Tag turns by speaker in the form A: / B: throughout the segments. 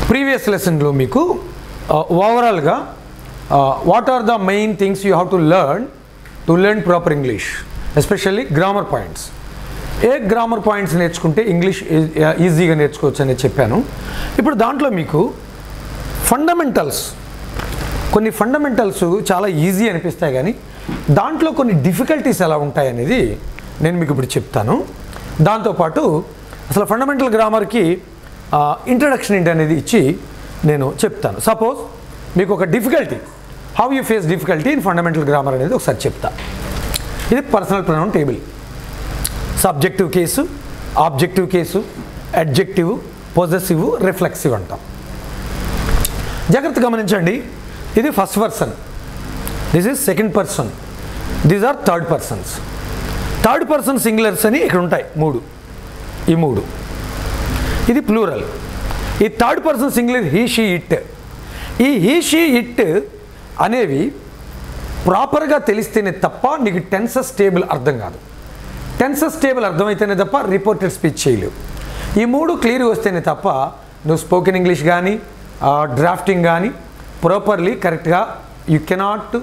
A: Previous లెసన్లో మీకు ఓవరాల్గా what are the main things you have to learn proper English, especially grammar points. ఏ grammar points నేర్చుకుంటే English ఈజీగా నేర్చుకోవచ్చు అనేది చెప్పాను. ఇప్పుడు దాంట్లో మీకు కొన్ని ఫండమెంటల్స్ చాలా ఈజీ అనిపిస్తాయి, కానీ దాంట్లో కొన్ని డిఫికల్టీస్ ఎలా ఉంటాయి అనేది నేను మీకు ఇప్పుడు చెప్తాను. దాంతోపాటు అసలు ఫండమెంటల్ గ్రామర్కి ఇంట్రడక్షన్ ఏంటి అనేది ఇచ్చి నేను చెప్తాను. సపోజ్ మీకు ఒక difficulty, how you face difficulty in fundamental grammar అనేది ఒకసారి చెప్తా. ఇది personal pronoun table. Subjective case, objective case, adjective, possessive, reflexive అంటాం. జాగ్రత్త గమనించండి. ఇది first person, this is second person, these or third persons. Third person singulars అని ఇక్కడ ఉంటాయి ఈ మూడు. ఇది ప్లూరల్. ఈ third person singular he she it. ఈ హీ షీ ఇట్ అనేవి ప్రాపర్గా తెలిస్తేనే తప్ప నీకు టెన్సెస్ టేబుల్ అర్థం కాదు. టెన్సెస్ టేబుల్ అర్థమైతేనే తప్ప రిపోర్టెడ్ స్పీచ్ చేయలేవు. ఈ మూడు క్లియర్గా వస్తేనే తప్ప నువ్వు స్పోకెన్ ఇంగ్లీష్ కానీ డ్రాఫ్టింగ్ కానీ ప్రాపర్లీ కరెక్ట్గా you cannot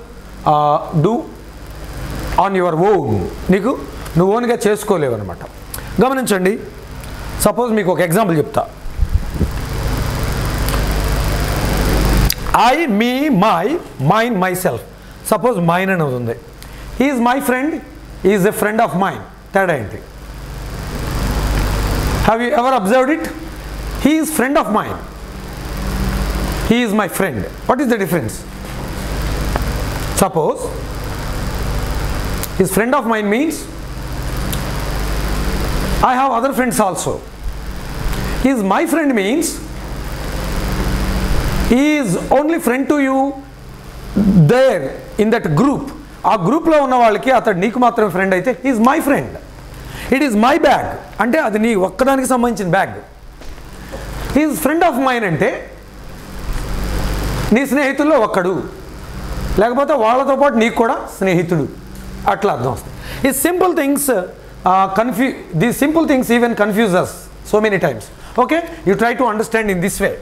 A: do on your own. నువ్వు ఓన్గా చేసుకోలేవు అనమాట. గమనించండి. సపోజ్ మీకు ఒక ఎగ్జాంపుల్ చెప్తా. I, me, my, mine, myself. Suppose mine అని అవుతుంది. He is my friend, he is a friend of mine. తేడా ఏంటి? Have you ever observed it? He is friend of mine, he is my friend. What is the difference? Suppose his friend of mine means I have other friends also. He is my friend means he is only friend to you there in that group. ఆ గ్రూప్లో ఉన్న వాళ్ళకి అతడు నీకు మాత్రమే friend అయితే he is my friend. It is my bag అంటే అది నీ ఒక్కదానికి సంబంధించిన bag. he is friend of mine అంటే నీ స్నేహితుల్లో ఒక్కడు, లేకపోతే వాళ్ళతో పాటు నీకు కూడా స్నేహితుడు, అట్లా అర్థం వస్తుంది. ఈ simple things these simple things even confuse us so many times. Okay, you try to understand in this way.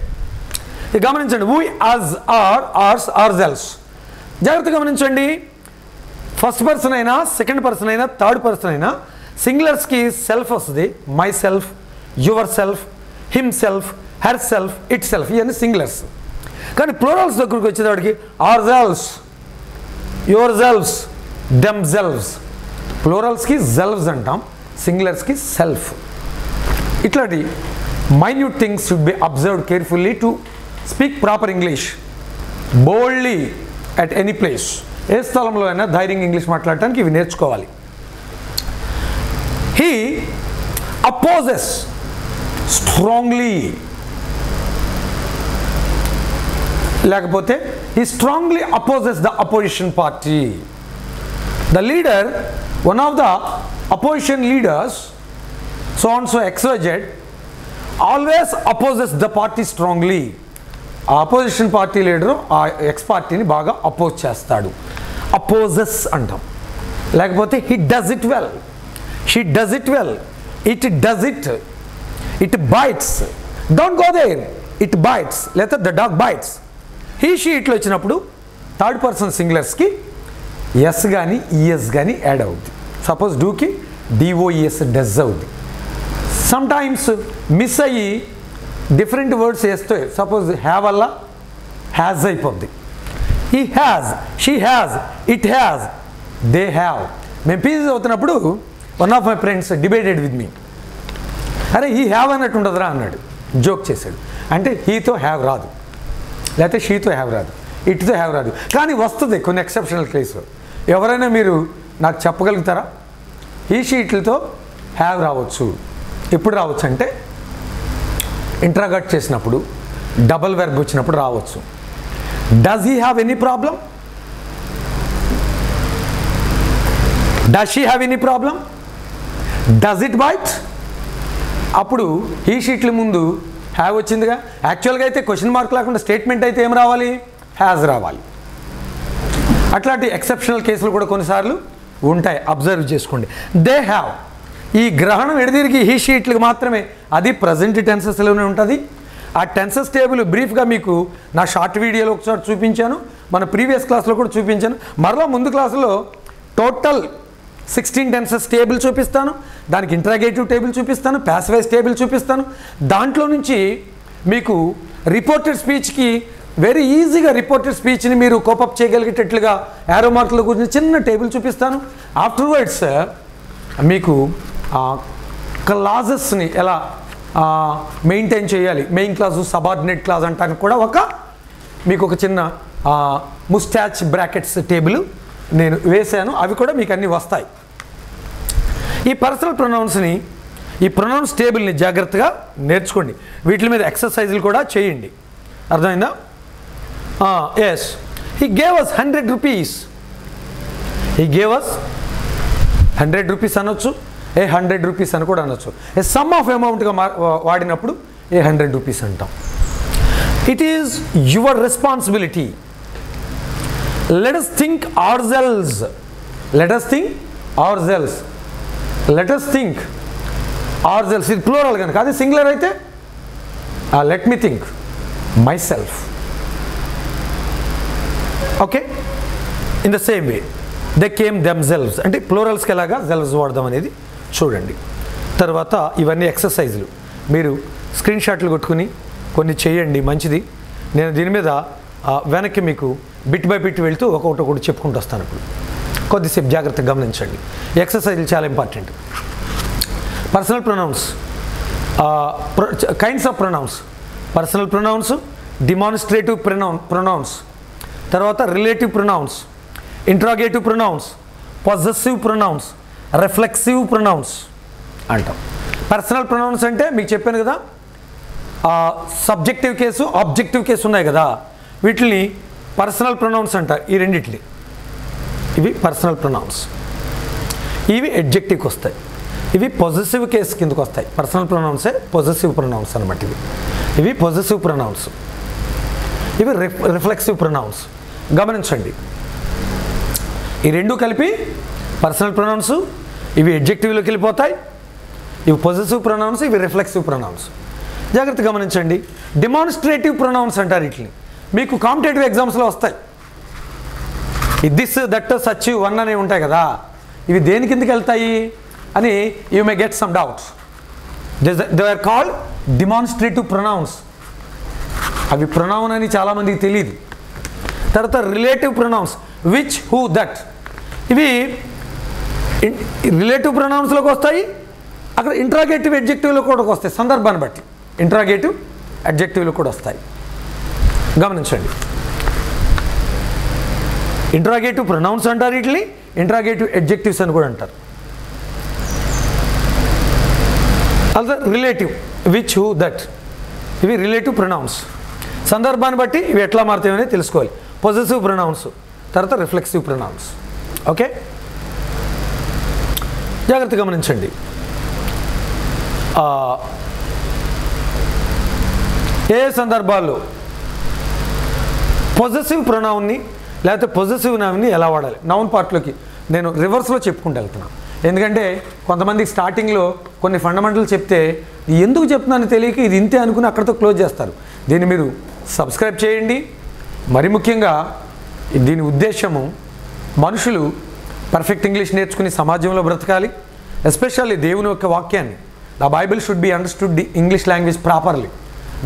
A: గమనించండి. we, us, are, ours, ourselves. జాగ్రత్తగా గమనించండి. ఫస్ట్ పర్సన్ అయినా, సెకండ్ పర్సన్ అయినా, థర్డ్ పర్సన్ అయినా సింగులర్స్కి సెల్ఫ్ వస్తుంది. Myself, yourself, himself, herself, itself, ఇవన్నీ singulars. కానీ ప్లూరల్స్ దగ్గరికి వచ్చేటప్పటికి ourselves, yourselves, themselves. ప్లూరల్స్కి సెల్వ్స్ అంటాం, సింగులర్స్కి సెల్ఫ్. ఇట్లాంటి minute things should be observed carefully to speak proper English boldly at any place. ఏ స్థలంలో అయినా ధైర్యంగా ఇంగ్లీష్ మాట్లాడటానికి ఇవి నేర్చుకోవాలి. హీ అపోజెస్ స్ట్రాంగ్లీ, లేకపోతే he strongly opposes the opposition party. The leader, one of the opposition leaders, so and so XYZ, always opposes the party strongly. ఆ opposition party leader ఆ ఎక్స్ పార్టీని బాగా అపోజ్ చేస్తాడు, opposes అంటాం. లేకపోతే he does it well, she does it well, it does it, it bites, don't go there, it bites, లేకపోతే the dog bites. He she ఇట్లో వచ్చినప్పుడు థర్డ్ పర్సన్ సింగులర్స్కి ఎస్ కానీ ఈఎస్ కానీ యాడ్ అవుద్ది. సపోజ్ డూకి డిఓఈఎస్ డస్ అవుద్ది. Sometimes miss అయ్యి డిఫరెంట్ వర్డ్స్ వేస్తే సపోజ్ హ్యావ్ వల్ల హ్యాజ్ అయిపోద్ది. He has, she has, it has, they have. మేము పీజీ అవుతున్నప్పుడు one of my friends debated with me. అరే హీ హ్యావ్ అన్నట్టు ఉండదురా అన్నాడు, జోక్ చేశాడు. అంటే హీతో హ్యావ్ రాదు, లేకపోతే షీతో హ్యావ్ రాదు, ఇట్తో హ్యావ్ రాదు, కానీ వస్తుంది కొన్ని ఎక్సెప్షనల్ కేసులో. ఎవరైనా మీరు నాకు చెప్పగలుగుతారా? ఈ షీట్లతో హ్యావ్ రావచ్చు. ఎప్పుడు రావచ్చు అంటే ఇంట్రాగట్ చేసినప్పుడు, డబల్ వెర్బ్ వచ్చినప్పుడు రావచ్చు. Does he have any problem? Does she have any problem? Does it bite? అప్పుడు ఈ షీట్ల ముందు హ్యావ్ వచ్చిందిగా. యాక్చువల్గా అయితే క్వశ్చన్ మార్క్ లేకుండా స్టేట్మెంట్ అయితే ఏం రావాలి? హ్యాజ్ రావాలి. అట్లాంటి ఎక్సెప్షనల్ కేసులు కూడా కొన్నిసార్లు ఉంటాయి, అబ్జర్వ్ చేసుకోండి. దే హ్యావ్, ఈ గ్రహణం ఎడదిరిగి హీ షీట్లకు మాత్రమే, అది ప్రజెంట్ టెన్సెస్లోనే ఉంటుంది. ఆ టెన్సెస్ టేబుల్ బ్రీఫ్గా మీకు నా షార్ట్ వీడియోలో ఒకసారి చూపించాను, మన ప్రీవియస్ క్లాస్లో కూడా చూపించాను. మరలా ముందు క్లాసులో టోటల్ 16 టెన్సెస్ టేబుల్ చూపిస్తాను, దానికి ఇంట్రాగేటివ్ టేబుల్ చూపిస్తాను, ప్యాసివైజ్ టేబుల్ చూపిస్తాను. దాంట్లో నుంచి మీకు రిపోర్టెడ్ స్పీచ్కి వెరీ ఈజీగా రిపోర్టెడ్ స్పీచ్ని మీరు కోపప్ చేయగలిగేటట్లుగా యారో మార్కుల గురించి చిన్న టేబుల్ చూపిస్తాను. ఆఫ్టర్వర్డ్స్ మీకు క్లాజెస్ని ఎలా మెయింటైన్ చేయాలి, మెయిన్ క్లాసు సబార్డినేట్ క్లాజ్ అంటానికి కూడా మీకు ఒక చిన్న ముస్టాచ్ బ్రాకెట్స్ టేబుల్ నేను వేశాను, అవి కూడా మీకు అన్నీ వస్తాయి. ఈ పర్సనల్ ప్రొనౌన్స్ని, ఈ ప్రొనౌన్స్ టేబుల్ని జాగ్రత్తగా నేర్చుకోండి. వీటి మీద ఎక్సర్సైజులు కూడా చేయండి. అర్థమైందా? Yes, he gave us 100 rupees. He gave us 100 rupees అనొచ్చు, 100 రూపీస్ అని కూడా అనొచ్చు. ఏ సమ్ ఆఫ్ అమౌంట్గా వాడినప్పుడు 100 రూపీస్ అంటాం. It is your responsibility. Let us think ourselves. Let us think ourselves. Let us think ourselves. ఇది ప్లూరల్ కనుక, అది సింగులర్ అయితే let me think myself. Okay? In the same way, they came themselves. అంటే ప్లూరల్స్కి ఎలాగా selves వాడదాం అనేది చూడండి. తర్వాత ఇవన్నీ ఎక్సర్సైజులు మీరు స్క్రీన్ షాట్లు కొట్టుకుని కొన్ని చేయండి, మంచిది. నేను దీని మీద వెనక్కి మీకు బిట్ బై బిట్ వెళ్తూ ఒకటి చెప్పుకుంటూ వస్తాను. ఇప్పుడు కొద్దిసేపు జాగ్రత్తగా గమనించండి. ఎక్సర్సైజులు చాలా important. Personal pronouns, kinds of pronouns, personal pronouns, demonstrative pronouns, తర్వాత relative pronouns, interrogative pronouns, possessive pronouns, reflexive pronouns అంటాం. పర్సనల్ ప్రొనౌన్స్ అంటే మీకు చెప్పాను కదా, సబ్జెక్టివ్ కేసు, ఆబ్జెక్టివ్ కేసు ఉన్నాయి కదా, వీటిని పర్సనల్ ప్రొనౌన్స్ అంటారు. ఈ రెండింటిని, ఇవి పర్సనల్ ప్రొనౌన్స్. ఇవి ఎడ్జెక్టివ్కి వస్తాయి, ఇవి పొజెసివ్ కేసు కిందకు వస్తాయి. పర్సనల్ ప్రొనౌన్సే పొజెసివ్ ప్రొనౌన్స్ అనమాట. ఇవి పొజెసివ్ ప్రొనౌన్స్, ఇవి రిఫ్లెక్సివ్ ప్రొనౌన్స్. గమనించండి, ఈ రెండు కలిపి పర్సనల్ ప్రొనౌన్స్, ఇవి ఎడ్జెక్టివ్లోకి వెళ్ళిపోతాయి. ఇవి పొజెసివ్ ప్రొనౌన్స్, ఇవి రిఫ్లెక్సివ్ ప్రొనౌన్స్. జాగ్రత్త గమనించండి. డిమాన్స్ట్రేటివ్ ప్రొనౌన్స్ అంటారు వీటిని. మీకు కాంపిటేటివ్ ఎగ్జామ్స్లో వస్తాయి. దిస్, దట్, సచ్, వన్ అనేవి ఉంటాయి కదా, ఇవి దేని కిందకి వెళ్తాయి అని you may get some doubts. They are called demonstrative pronouns. అవి ప్రొనౌన్ అని చాలామందికి తెలియదు. తర్వాత relative pronouns, which, who, that. ఇవి రిలేటివ్ ప్రొనౌన్స్లోకి వస్తాయి. అక్కడ ఇంట్రాగేటివ్ అడ్జెక్టివ్లో కూడా వస్తాయి, సందర్భాన్ని బట్టి ఇంట్రాగేటివ్ అడ్జెక్టివ్లు కూడా వస్తాయి. గమనించండి, ఇంట్రాగేటివ్ ప్రొనౌన్స్ అంటారు వీటిని, ఇంట్రాగేటివ్ అడ్జెక్టివ్స్ అని కూడా అంటారు. అలా రిలేటివ్, విచ్, హూ, దట్, ఇవి రిలేటివ్ ప్రొనౌన్స్. సందర్భాన్ని బట్టి ఇవి ఎట్లా మారుతాయని తెలుసుకోవాలి. పొజెసివ్ ప్రొనౌన్స్, తర్వాత రిఫ్లెక్సివ్ ప్రొనౌన్స్. ఓకే, జాగ్రత్త గమనించండి. ఏ సందర్భాల్లో పొజెసివ్ ప్రొనౌన్ని లేకపోతే పొజెసివ్ నౌన్ని ఎలా వాడాలి, నౌన్ పార్ట్లోకి నేను రివర్స్లో చెప్పుకుంటూ వెళ్తున్నాను. ఎందుకంటే కొంతమంది స్టార్టింగ్లో కొన్ని ఫండమెంటల్ చెప్తే ఎందుకు చెప్తున్నాను తెలియక ఇది ఇంతే అనుకుని అక్కడితో క్లోజ్ చేస్తారు. దీన్ని మీరు సబ్స్క్రైబ్ చేయండి. మరి ముఖ్యంగా దీని ఉద్దేశము మనుషులు పర్ఫెక్ట్ ఇంగ్లీష్ నేర్చుకుని సమాజంలో బ్రతకాలి. ఎస్పెషల్లీ దేవుని యొక్క వాక్యాన్ని, the Bible should be understood the English language properly.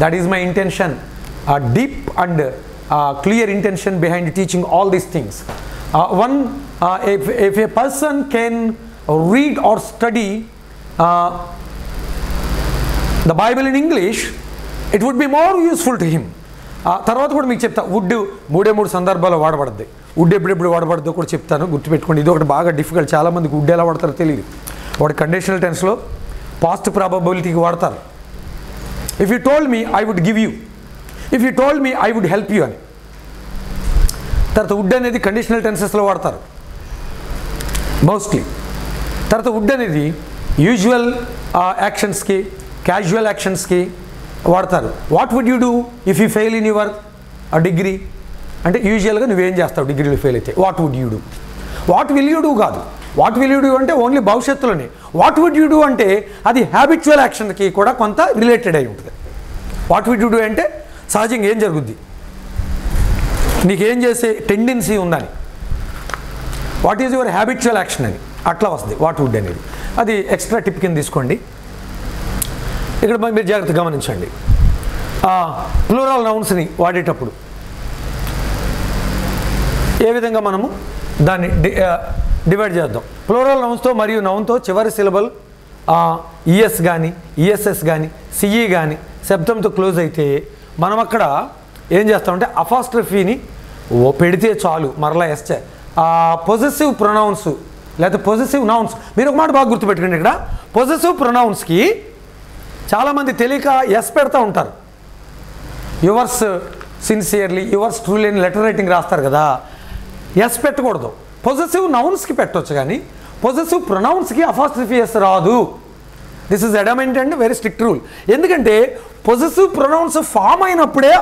A: That is my intention, deep and clear intention behind teaching all these things. If a person can read or study the Bible in English, it would be more useful to him. తర్వాత కూడా మీకు చెప్తా, would 3 సందర్భాల్లో వాడబడుద్ది. Would ఎప్పుడెప్పుడు వాడబడుద్దో కూడా చెప్తాను, గుర్తుపెట్టుకోండి. ఇది ఒకటి బాగా డిఫికల్ట్, చాలామందికి వుడ్ ఎలా వాడతారో తెలియదు. వాడు కండిషనల్ టెన్స్లో పాస్ట్ ప్రాబబిలిటీకి వాడతారు. If you told me I would give you, if you told me I would help you అని. తర్వాత వుడ్ అనేది కండిషనల్ టెన్సెస్లో వాడతారు మోస్ట్లీ. తర్వాత వుడ్ అనేది యూజువల్ యాక్షన్స్కి, క్యాజువల్ యాక్షన్స్కి వాడతారు. What would you do if you fail in your degree అంటే యూజువల్గా నువ్వేం చేస్తావు డిగ్రీలో ఫెయిల్ అయితే, what would you do. What will you do కాదు, వాట్ విల్ యూ డూ అంటే ఓన్లీ భవిష్యత్తులోనే. వాట్ వుడ్ యూ డూ అంటే అది హ్యాబిచువల్ యాక్షన్కి కూడా కొంత రిలేటెడ్ అయి ఉంటుంది. వాట్ వుడ్ యు డూ అంటే సహజంగా ఏం జరుగుద్ది, నీకేం చేసే టెండెన్సీ ఉందని, what is your habitual action అని అట్లా వస్తుంది వాట్ వుడ్ అనేది. అది ఎక్స్ట్రా టిప్ కింద తీసుకోండి. ఇక్కడ మీరు జాగ్రత్తగా గమనించండి. ప్లూరల్ నౌన్స్ని వాడేటప్పుడు ఏ విధంగా మనము దాన్ని డివైడ్ చేద్దాం. ప్లూరల్ నౌన్స్తో మరియు నౌన్తో చివరి సిలబల్ ఈఎస్ కానీ ఈఎస్ఎస్ కానీ సిఈ కానీ శబ్దంతో క్లోజ్ అయితే మనం అక్కడ ఏం చేస్తామంటే అపాస్ట్రఫీని పెడితే చాలు మరలా ఎస్ పొజెసివ్ ప్రొనౌన్స్ లేకపోతే పొజెసివ్ నౌన్స్. మీరు ఒక మాట బాగా గుర్తుపెట్టుకోండి, ఇక్కడ పొజెసివ్ ప్రొనౌన్స్కి చాలామంది తెలియక ఎస్ పెడతా ఉంటారు. యువర్స్ సిన్సియర్లీ, యువర్స్ ట్రూలీ అని లెటర్ రైటింగ్ రాస్తారు కదా, ఎస్ పెట్టకూడదు. పొజెసివ్ నౌన్స్కి పెట్టవచ్చు కానీ పొజెసివ్ ప్రొనౌన్స్కి అపాస్ట్రఫీ ఎస్ రాదు. This is adamant and very strict rule. ఎందుకంటే పొజెసివ్ ప్రొనౌన్స్ ఫామ్ అయినప్పుడే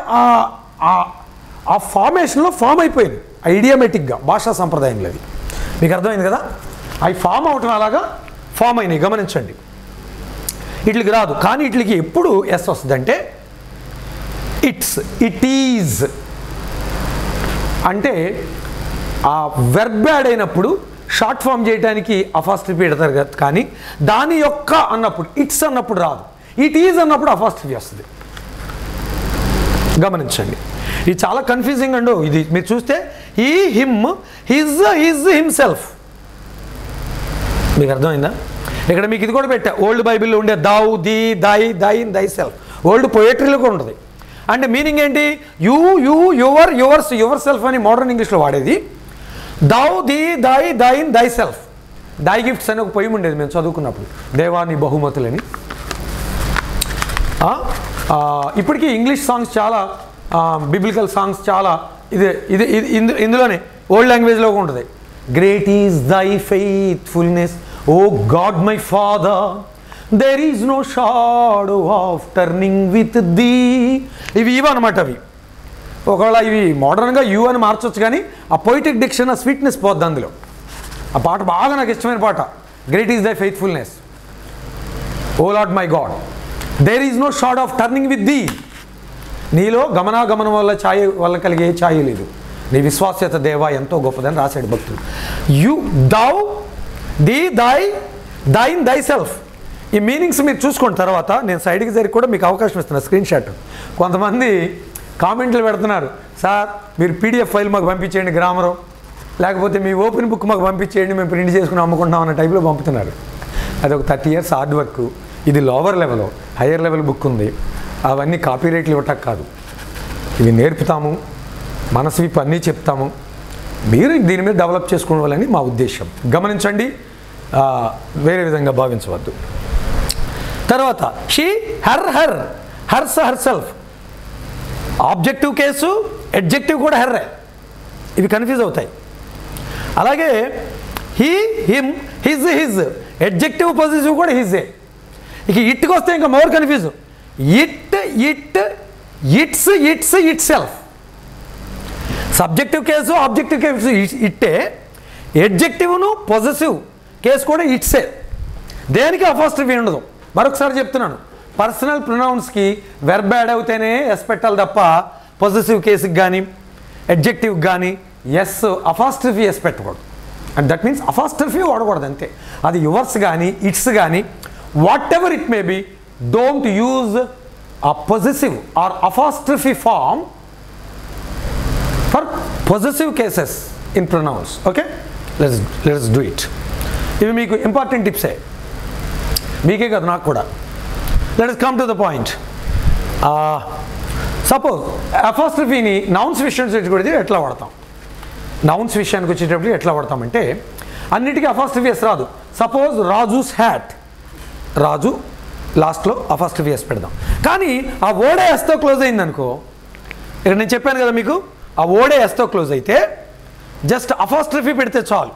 A: ఆ ఫార్మేషన్లో ఫామ్ అయిపోయింది ఐడియామేటిక్గా భాషా సంప్రదాయంలో. అది మీకు అర్థమైంది కదా, అవి ఫామ్ అవటం అలాగా ఫామ్ అయినాయి. గమనించండి, వీటికి రాదు. కానీ వీటికి ఎప్పుడు ఎస్ వస్తుందంటే ఇట్స్, ఇట్ ఈజ్ అంటే ఆ వెర్బ్ యాడ్ అయినప్పుడు షార్ట్ ఫామ్ చేయడానికి అపాస్ట్రఫీ పెడతారు కదా, కానీ దాని యొక్క అన్నప్పుడు ఇట్స్ అన్నప్పుడు రాదు. ఇట్ ఈజ్ అన్నప్పుడు అపాస్ట్రఫీ వస్తుంది. గమనించండి, ఇది చాలా కన్ఫ్యూజింగ్ అండి. ఇది మీరు చూస్తే he him his his himself. మీకు అర్థమైందా? ఇక్కడ మీకు ఇది కూడా పెట్టా, ఓల్డ్ బైబిల్లో ఉండే దౌ, ది, దై, దైన్, దై సెల్ఫ్. ఓల్డ్ పోయట్రీలో కూడా ఉంటుంది. అంటే మీనింగ్ ఏంటి? You, you, your, yours, your self అని మోడర్న్ ఇంగ్లీష్లో వాడేది. దౌ, ది, దై, దైన్, దై సెల్ఫ్. దై గిఫ్ట్స్ అని ఒక పొయ్యి ఉండేది మేము చదువుకున్నప్పుడు, దేవాని బహుమతులని. ఇప్పటికీ ఇంగ్లీష్ సాంగ్స్ చాలా, బిబ్లికల్ సాంగ్స్ చాలా ఇది ఇది ఇందులోనే ఓల్డ్ లాంగ్వేజ్లో ఉంటుంది. Great is thy faithfulness O God my father, there is no shadow of turning with thee. ఇవి అనమాట. అవి ఒకవేళ ఇవి మోడర్న్గా యూ అని మార్చవచ్చు, కానీ ఆ పొయిటిక్ డిక్షన్, ఆ స్వీట్నెస్ పోద్ది అందులో. ఆ పాట బాగా నాకు ఇష్టమైన పాట, great is thy faithfulness O Lord my God, there is no shadow of turning with thee. నీలో గమనాగమనం వల్ల కలిగే ఛాయ లేదు, నీ విశ్వాస్యత దేవా ఎంతో గొప్పదని రాశాడు భక్తుడు. యు, దౌ, ది, దై, దైన్, దై సెల్ఫ్. ఈ మీనింగ్స్ మీరు చూసుకోండి. తర్వాత నేను సైడ్కి జరిగి కూడా మీకు అవకాశం ఇస్తున్నాను. స్క్రీన్ షాట్ కొంతమంది కామెంట్లు పెడుతున్నారు, సార్ మీరు పీడిఎఫ్ ఫైల్ మాకు పంపించేయండి గ్రామరు, లేకపోతే మీ ఓపెన్ బుక్ మాకు పంపించేయండి, మేము ప్రింట్ చేసుకుని అమ్ముకుంటాం అన్న టైప్లో పంపుతున్నారు. అది ఒక 30 years హార్డ్ వర్క్. ఇది lower level, higher level book ఉంది. అవన్నీ కాపీ రైట్లు ఇవ్వటానికి కాదు, ఇవి నేర్పుతాము, మనస్విప్ అన్నీ చెప్తాము, మీరు దీని మీద డెవలప్ చేసుకోవాలని మా ఉద్దేశం. గమనించండి, వేరే విధంగా భావించవద్దు. తర్వాత she, her, her, hurts, her self. Objective case, adjective కూడా హర్రే. ఇవి కన్ఫ్యూజ్ అవుతాయి. అలాగే he, him, his, his. Adjective positive కూడా హిజే. ఇక ఇట్కి వస్తే ఇంకా more confuse. It, it, it's, it's, it self. Subjective case, objective case ఇట్టే, అడ్జెక్టివ్ను పొజెసివ్ కేసు కూడా ఇట్సే. దేనికి అపాస్ట్రఫీ ఉండదు. మరొకసారి చెప్తున్నాను, పర్సనల్ ప్రొనౌన్స్కి వెర్బ్ యాడ్ అవుతేనే ఎస్ పెట్టాలి తప్ప పొజెసివ్ కేసుకి కానీ అడ్జెక్టివ్కి కానీ ఎస్ అపాస్ట్రఫీ ఎస్ పెట్టకూడదు. అండ్ దట్ మీన్స్ అపాస్ట్రఫీ వాడకూడదు అంతే. అది యువర్స్ కానీ ఇట్స్ కానీ what ever it may be, don't use a possessive or apostrophe form for possessive cases in pronouns. Okay, let's do it. ఇవి మీకు ఇంపార్టెంట్ టిప్సే, మీకే కదా నాకు కూడా. let us come to the point. Suppose అపాస్ట్రఫీని nouns విషయానికి వచ్చేటప్పుడు ఎట్లా వాడతాం? నౌన్స్ విషయానికి వచ్చేటప్పుడు ఎట్లా వాడతామంటే అన్నిటికీ అపాస్ట్రఫీ ఎస్ రాదు. సపోజ్ రాజూస్ హ్యాట్, రాజు లాస్ట్లో అపాస్ట్రఫీ ఎస్ పెడదాం. కానీ ఆ ఓడే ఎస్తో క్లోజ్ అయిందనుకో, ఇక్కడ నేను చెప్పాను కదా మీకు, ఆ ఓడే ఎస్తో క్లోజ్ అయితే జస్ట్ అపాస్ట్రఫీ పెడితే చాలు.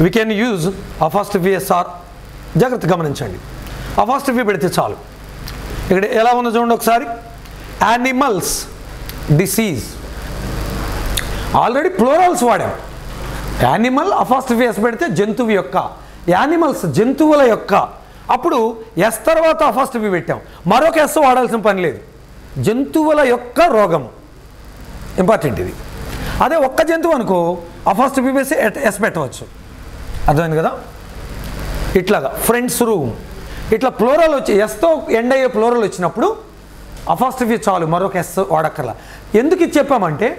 A: We can use apostrophe S or. జాగ్రత్త గమనించండి, అపాస్ట్రఫీ పెడితే చాలు. ఇక్కడ ఎలా ఉందో చూడండి ఒకసారి. Animals, disease. ఆల్రెడీ ప్లోరల్స్ వాడాం. యానిమల్ అపాస్ట్రఫీ ఎస్ పెడితే జంతువు యొక్క, యానిమల్స్ జంతువుల యొక్క అప్పుడు ఎస్ తర్వాత అపాస్ట్రఫీ పెట్టాం, మరొక ఎస్ వాడాల్సిన పని లేదు. జంతువుల యొక్క రోగము ఇంపార్టెంట్ ఇది. అదే ఒక్క జంతువు అనుకో అపాస్ట్రఫీ వేసి ఎస్ పెట్టవచ్చు. అర్థమైంది కదా? ఇట్లాగా ఫ్రెండ్స్ రూమ్ ఇట్లా ప్లోరల్ వచ్చి ఎస్తో ఎండ్ అయ్యే ప్లోరల్ వచ్చినప్పుడు అపాస్ట్రఫీ చాలు, మరొక ఎస్ వాడక్కర్లా. ఎందుకు ఇది చెప్పామంటే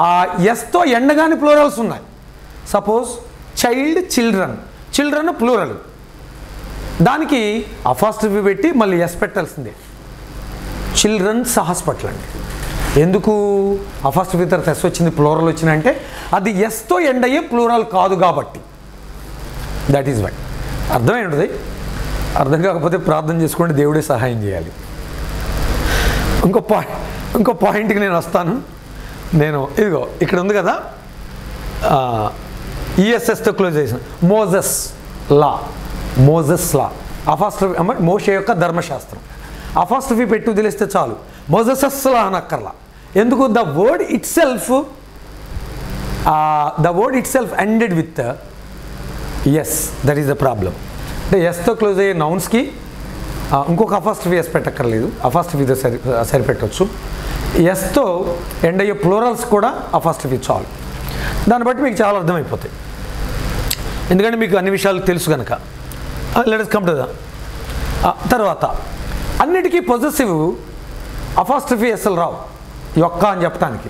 A: ఆ ఎస్తో ఎండగాని ప్లోరల్స్ ఉన్నాయి. సపోజ్ చైల్డ్, చిల్డ్రన్ ప్లూరల్, దానికి అపాస్ట్రఫీ పెట్టి మళ్ళీ ఎస్ పెట్టాల్సిందే. చిల్డ్రన్స్ హాస్పిటల్ అండి. ఎందుకు అపాస్ట్రఫీ తర్వాత ఎస్ వచ్చింది, ప్లూరల్ వచ్చిందంటే అది ఎస్తో ఎండ్ అయ్యే ప్లూరల్ కాదు కాబట్టి. That is why. అర్థమై ఉంటుంది. అర్థం కాకపోతే ప్రార్థన చేసుకోండి, దేవుడే సహాయం చేయాలి. ఇంకో పాయింట్కి నేను వస్తాను. నేను ఇదిగో ఇక్కడ ఉంది కదా, ఈఎస్ఎస్తో క్లోజ్ చేసిన మోజెస్ లా అపాస్ట్రఫీ మోషే యొక్క ధర్మశాస్త్రం. అపాస్ట్రఫీ పెట్టి వదిలేస్తే చాలు, మోజెసెస్ లా అనక్కర్లా. ఎందుకు? The word itself ended with S. That is the problem. అంటే ఎస్తో క్లోజ్ అయ్యే నౌన్స్కి ఇంకొక అపాస్ట్రఫీ ఎస్ పెట్టక్కర్లేదు, అపాస్ట్రఫీతో సరిపెట్టవచ్చు. ఎస్తో ఎండ్ అయ్యే ప్లూరల్స్ కూడా అపాస్ట్రఫీ చాలు. దాన్ని బట్టి మీకు చాలా అర్థమైపోతాయి, ఎందుకంటే మీకు అన్ని విషయాలు తెలుసు కనుక. Let us come to the తర్వాత అన్నిటికీ పొజెసివ్ అపాస్ట్రఫీ ఎస్ఎల్ రావు యొక్క అని చెప్పడానికి.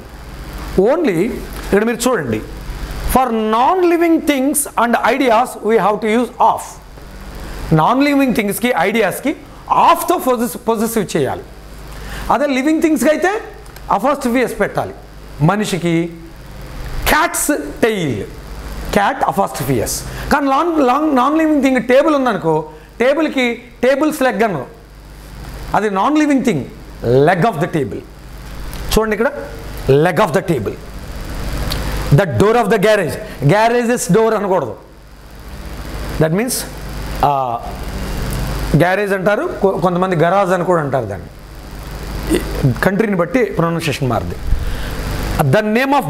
A: ఓన్లీ ఇక్కడ మీరు చూడండి, for non living things and ideas we have to use of. Non living థింగ్స్కి ఐడియాస్కి ఆఫ్తో పొజెసివ్ చేయాలి. అదే లివింగ్ థింగ్స్కి అయితే అపాస్ట్రఫీ ఎస్ పెట్టాలి. మనిషికి cat's tail, cat apostrophe S. కానీ నాన్ లివింగ్ థింగ్ టేబుల్ ఉందనుకో, టేబుల్కి టేబుల్స్ లెగ్ అను, అది non living thing, leg of the table. చూడండి ఇక్కడ, leg of the table. The door of the garage's door అనకూడదు. దట్ మీన్స్ గ్యారేజ్ అంటారు, కొంతమంది గరాజ్ అని కూడా అంటారు దాన్ని. కంట్రీని బట్టి ప్రొనౌన్సియేషన్ మారింది. The name of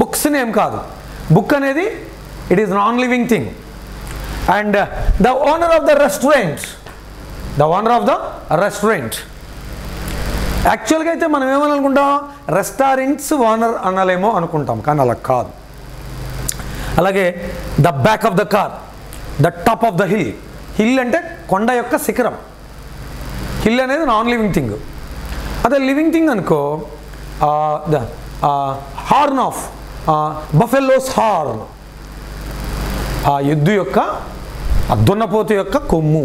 A: books name కాదు. బుక్ అనేది it is non living thing. And the owner of the restaurant, యాక్చువల్గా అయితే మనం ఏమని అనుకుంటాం, రెస్టారెంట్స్ ఓనర్ అనాలేమో అనుకుంటాం, కానీ అలా కాదు. అలాగే the back of the car, the top of the hill అంటే కొండ యొక్క శిఖరం. హిల్ అనేది నాన్ లివింగ్ థింగ్. అదే లివింగ్ థింగ్ అనుకో, the horn of buffaloes horn, ఆ ఎద్దు యొక్క దున్నపోతు యొక్క కొమ్ము,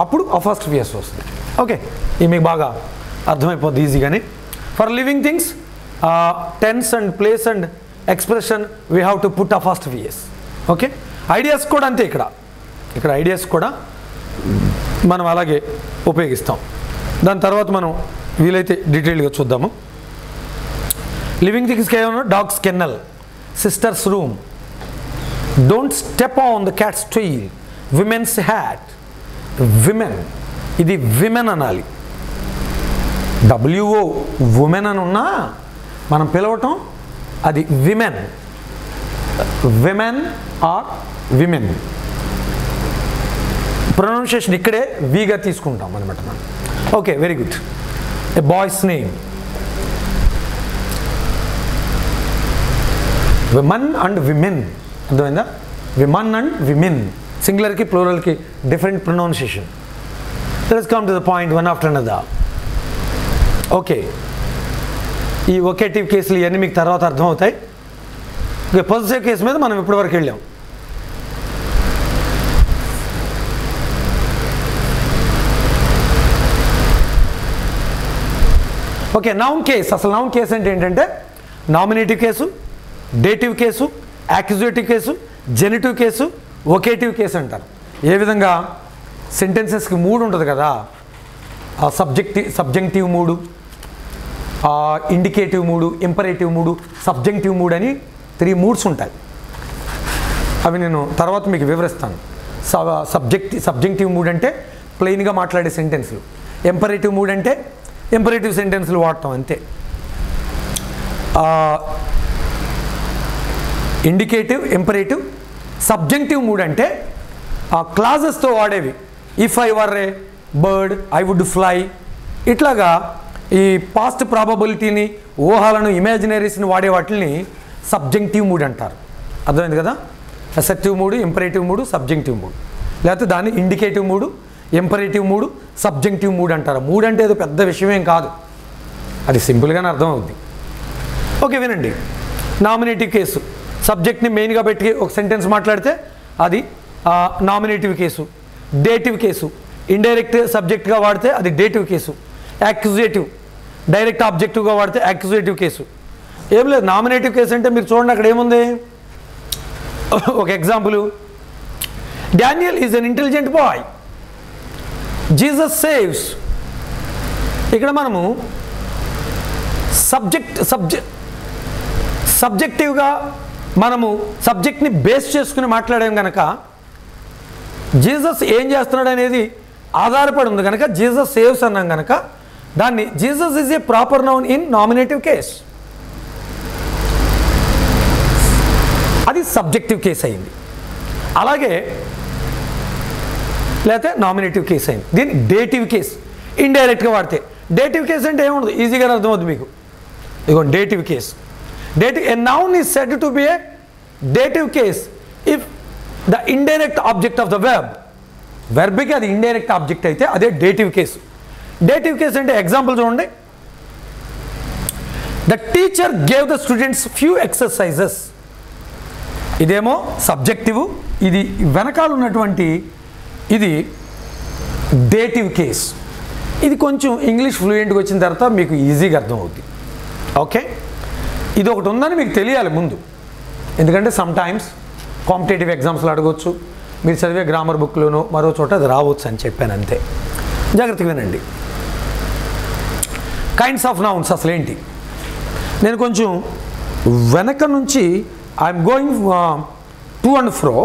A: అప్పుడు అపాస్ట్రఫీ ఎస్ వస్తుంది. ఓకే, ఇది మీకు బాగా అర్థమైపోద్ది ఈజీగానే. For living things tense and place and expression we have to put apostrophe S. Okay, ideas కూడా అంతే. ఇక్కడ ఐడియాస్ కూడా మనం అలాగే ఉపయోగిస్తాం. దాని తర్వాత మనం వీలైతే డీటెయిల్గా చూద్దాము. లివింగ్ థింగ్స్కి ఏమన్నా dogs kernel, sisters room, don't step on the cats tail, women's hat. Women, ఇది విమెన్ అనాలి. WO ఉమెన్ అని ఉన్నా మనం పిలవటం అది విమెన్ ఆర్ విమెన్. ప్రొనౌన్సియేషన్ ఇక్కడే వీగా తీసుకుంటాం అనమాట మనం. Okay, very good. A boy's name, woman and women. అర్థమైందా? విమన్ అండ్ విమెన్, సింగులర్కి ప్లూరల్కి different pronunciation. Let's come to the point one after another. Okay, ఈ ఒకేటివ్ కేసులు ఇవన్నీ మీకు తర్వాత అర్థమవుతాయి. ఓకే, పొజిటివ్ కేసు మీద మనం ఇప్పటివరకు వెళ్ళాం. Okay, noun case. అసలు నౌన్ కేసు అంటే ఏంటంటే nominative case, dative case, accusative case, genitive case, vocative case అంటారు. ఏ విధంగా సెంటెన్సెస్కి 3 ఉంటుంది కదా, సబ్జెక్టివ్ 3, ఇండికేటివ్ 3, ఇంపరేటివ్ 3, సబ్జెక్టివ్ 3 అని 3 moods ఉంటాయి. అవి నేను తర్వాత మీకు వివరిస్తాను. సబ్జెక్టివ్ 3 అంటే ప్లెయిన్గా మాట్లాడే సెంటెన్స్లు, ఇంపరేటివ్ 3 అంటే ఇంపరేటివ్ సెంటెన్స్లు వాడతాం అంతే. Indicative, imperative. సబ్జెక్టివ్ 3 అంటే క్లాజెస్తో వాడేవి. If I were a bird I would fly. ఇట్లాగా ఈ పాస్ట్ ప్రాబబిలిటీని, ఊహలను, ఇమాజినరీస్ని వాడే వాటిని సబ్జెక్టివ్ మూడ్ అంటారు. అర్థమైంది కదా? అసెప్టివ్ మూడు, ఇంపరేటివ్ మూడు, సబ్జెక్టివ్ మూడు. లేకపోతే దాన్ని ఇండికేటివ్ మూడు, ఇంపరేటివ్ మూడు, సబ్జెక్టివ్ మూడ్ అంటారు. మూడ్ అంటే ఏదో పెద్ద విషయమేం కాదు, అది సింపుల్గానే అర్థమవుద్ది. ఓకే వినండి. నామినేటివ్ కేసు, సబ్జెక్ట్ని మెయిన్గా పెట్టి ఒక సెంటెన్స్ మాట్లాడితే అది nominative case. Dative case, indirect సబ్జెక్ట్గా వాడితే అది డేటివ్ కేసు. యాక్యుజేటివ్, డైరెక్ట్ ఆబ్జెక్టివ్గా వాడితే యాక్యుజేటివ్ కేసు. ఏం లేదు, నామినేటివ్ కేసు అంటే మీరు చూడండి అక్కడ ఏముంది. ఒక example, Daniel is an intelligent boy, Jesus saves. ఇక్కడ మనము సబ్జెక్టివ్గా మనము సబ్జెక్ట్ని బేస్ చేసుకుని మాట్లాడాం కనుక జీసస్ ఏం చేస్తున్నాడు అనేది ఆధారపడి ఉంది కనుక జీసస్ సేవ్స్ అన్నాం కనుక దాన్ని Jesus is a proper noun in nominative case. అది సబ్జెక్టివ్ కేసు అయింది. అలాగే లేకపోతే నామినేటివ్ కేసు అయింది. దీన్ని డేటివ్ కేసు, ఇండైరెక్ట్గా వాడితే. డేటివ్ కేసు అంటే ఏముండదు, ఈజీగా అర్థమవుతుంది మీకు. ఇదిగో dative case. Dative, a noun is said to be a dative case if the indirect object of the verb, వెర్బ్కి అది ఇండైరెక్ట్ ఆబ్జెక్ట్ అయితే అదే డేటివ్ కేసు. డేటివ్ కేసు అంటే ఎగ్జాంపుల్ చూడండి. The teacher gave the students few exercises. ఇదేమో subjective, ఇది వెనకాల ఉన్నటువంటి ఇది డేటివ్ కేస్. ఇది కొంచెం ఇంగ్లీష్ ఫ్లూయెంట్గా వచ్చిన తర్వాత మీకు ఈజీగా అర్థమవుతుంది. ఓకే, ఇది ఒకటి ఉందని మీకు తెలియాలి ముందు, ఎందుకంటే సమ్ టైమ్స్ కాంపిటేటివ్ ఎగ్జామ్స్లో అడగవచ్చు, మీరు చదివే గ్రామర్ బుక్లోనో మరో చోట అది రావచ్చు అని చెప్పాను అంతే. జాగ్రత్తగా వినండి. కైండ్స్ ఆఫ్ నౌన్స్ అసలు ఏంటి, నేను కొంచెం వెనక నుంచి I'm going to and fro,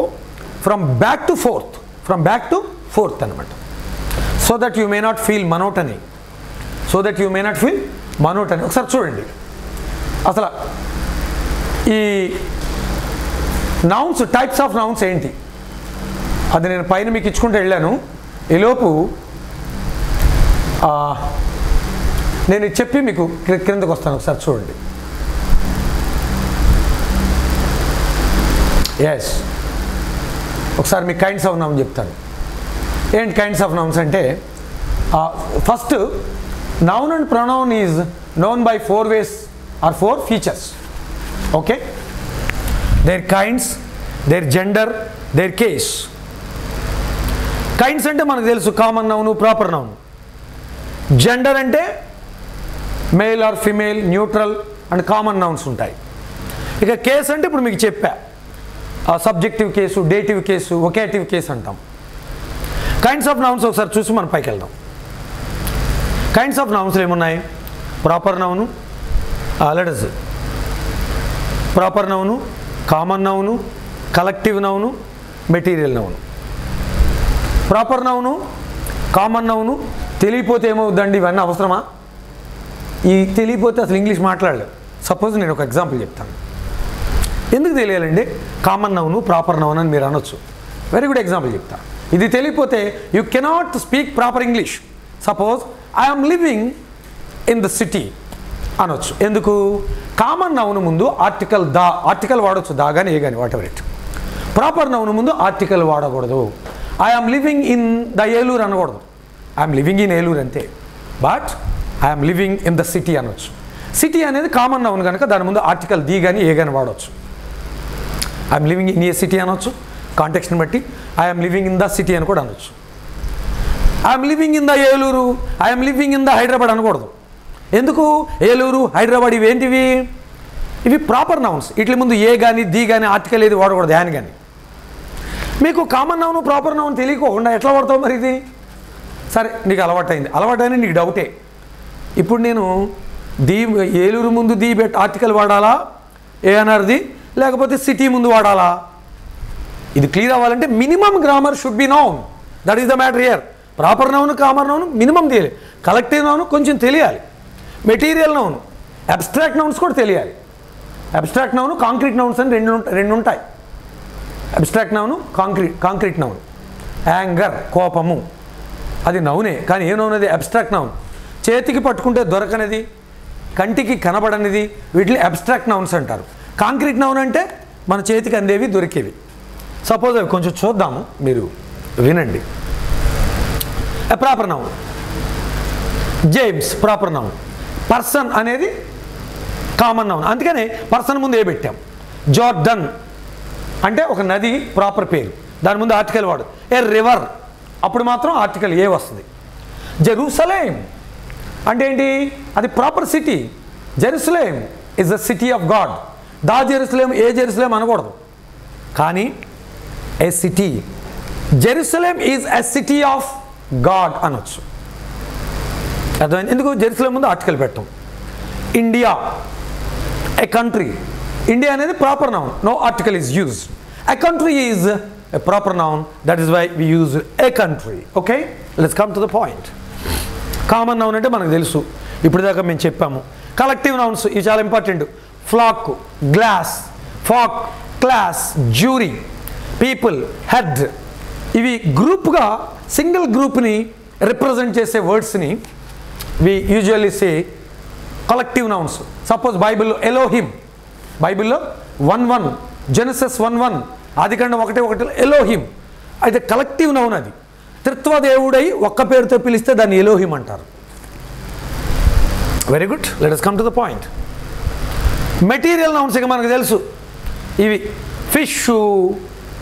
A: from back to forth అనమాట. So that you may not feel monotony, ఒకసారి చూడండి అసలు ఈ నౌన్స్, టైప్స్ ఆఫ్ నౌన్స్ ఏంటి అది నేను పైన మీకు ఇచ్చుకుంటూ వెళ్ళాను. ఈలోపు నేను చెప్పి మీకు క్రిందకు వస్తాను, ఒకసారి చూడండి. ఎస్, ఒకసారి మీకు కైండ్స్ ఆఫ్ నౌన్ చెప్తాను. ఏంటి కైండ్స్ ఆఫ్ నౌన్స్ అంటే, first noun and pronoun is known by 4 ways or 4 features. Okay, their kinds, their gender, their case. Kinds అంటే మనకు తెలుసు, common noun, proper noun. Gender అంటే male or female, neutral and common nouns ఉంటాయి. ఇక case అంటే ఇప్పుడు మీకు చెప్పా, subjective case, dative case, vocative case అంటాం. కైండ్స్ ఆఫ్ నౌన్స్ ఒకసారి చూసి మనం పైకి వెళ్దాం. కైండ్స్ ఆఫ్ నౌన్స్లో ఏమున్నాయి? Proper noun, letters proper noun, common noun, collective noun, material noun. Proper noun, common noun తెలియపోతే ఏమవుద్దండి, ఇవన్నీ అవసరమా? ఈ తెలియపోతే అసలు ఇంగ్లీష్ మాట్లాడలేదు. సపోజ్ నేను ఒక ఎగ్జాంపుల్ చెప్తాను. ఎందుకు తెలియాలండి కామన్ నౌను, ప్రాపర్ నౌన్ అని మీరు అనొచ్చు. వెరీ గుడ్ ఎగ్జాంపుల్ చెప్తా. ఇది తెలియపోతే you cannot speak proper English. Suppose I'm living in the city అనొచ్చు. ఎందుకు? కామన్ నౌన్ ముందు ఆర్టికల్ వాడచ్చు, దా కానీ ఏ కానీ what ever it. Proper noun ముందు ఆర్టికల్ వాడకూడదు. I'm living in the Eluru అనకూడదు, ఐఎమ్ లివింగ్ ఇన్ ఏలూరు అంతే. But I'm living in the city అనొచ్చు. సిటీ అనేది కామన్ నౌన్ కనుక దాని ముందు ఆర్టికల్ ది కానీ ఏ కానీ వాడవచ్చు. I'm living in a city అనొచ్చు, కాంటెక్స్ట్ని బట్టి. I'm living in the city అని కూడా అనొచ్చు. I'm living in the Eluru, I'm living in the Hyderabad అనకూడదు. ఎందుకు? ఏలూరు, హైదరాబాద్ ఇవేంటివి? ఇవి ప్రాపర్ నౌన్స్. వీటి ముందు ఏ కానీ ది కానీ ఆర్టికల్ ఏది వాడకూడదు, యాన్ కానీ. మీకు కామన్ నౌన్, ప్రాపర్ నౌన్ తెలియకోకుండా ఎట్లా వాడతావు మరి ఇది? సరే, నీకు అలవాటైంది నీకు డౌటే. ఇప్పుడు నేను ఏలూరు ముందు ది ఆర్టికల్ వాడాలా, ఏఎన్ఆర్ది, లేకపోతే సిటీ ముందు వాడాలా? ఇది క్లియర్ అవ్వాలంటే minimum grammar should be noun. That is the matter here. Proper noun, common noun minimum తెలియాలి. కలెక్టివ్ నౌన్ కొంచెం తెలియాలి. మెటీరియల్ నౌన్, అబ్స్ట్రాక్ట్ నౌన్స్ కూడా తెలియాలి. అబ్స్ట్రాక్ట్ నౌన్, కాంక్రీట్ నౌన్స్ అని రెండు ఉంటాయి. Abstract noun, concrete noun. Anger కోపము, అది నౌనే, కానీ ఏ నౌన్ అది? Abstract noun. చేతికి పట్టుకుంటే దొరకనిది, కంటికి కనబడనిది, వీటిని అబ్స్ట్రాక్ట్ నౌన్స్ అంటారు. కాంక్రీట్ నౌన్ అంటే మన చేతికి అందేవి, దొరికేవి. సపోజ్ అవి కొంచెం చూద్దాము, మీరు వినండి. ఎ proper noun, James proper noun. Person అనేది కామన్ నౌన్, అందుకనే పర్సన్ ముందు ఏ పెట్టాం. జార్డన్ అంటే ఒక నది ప్రాపర్ పేరు, దాని ముందు ఆర్టికల్ వాడు. ఏ రివర్ అప్పుడు మాత్రం ఆర్టికల్ ఏ వస్తుంది. జెరూసలేం అంటే ఏంటి? అది proper city. Jerusalem is the city of God. The Jerusalem, a Jerusalem అనకూడదు, కానీ a city. Jerusalem is a city of God అనొచ్చు. అర్థమైంది? ఎందుకు జెరూసలేం ముందు ఆర్టికల్ పెట్టాం. India a country. ఇండియా అనేది proper noun, no article is used. A country is a proper noun, that is why we use a country. Okay, let's come to the point. Common noun అంటే మనకు తెలుసు, ఇప్పుడు దాకా మేము చెప్పాము. Collective nouns ఇవి చాలా important. Flock, glass, folk, class, jury, people, head. ఇవి గ్రూప్గా సింగిల్ గ్రూప్ని రిప్రజెంట్ చేసే వర్డ్స్ని we usually say collective nouns. Suppose బైబిల్లో ఎలోహిమ్, బైబిల్లో 1:1, జెనసిస్ 1:1, ఆదికాండం 1:1 ఎలోహిమ్. అయితే కలెక్టివ్ నౌన్ అది. త్రిత్వదేవుడై ఒక్క పేరుతో పిలిస్తే దాన్ని ఎలోహిమ్ అంటారు. Very good, let us come to the point. Material nouns ఇక మనకు తెలుసు. ఇవి ఫిష్,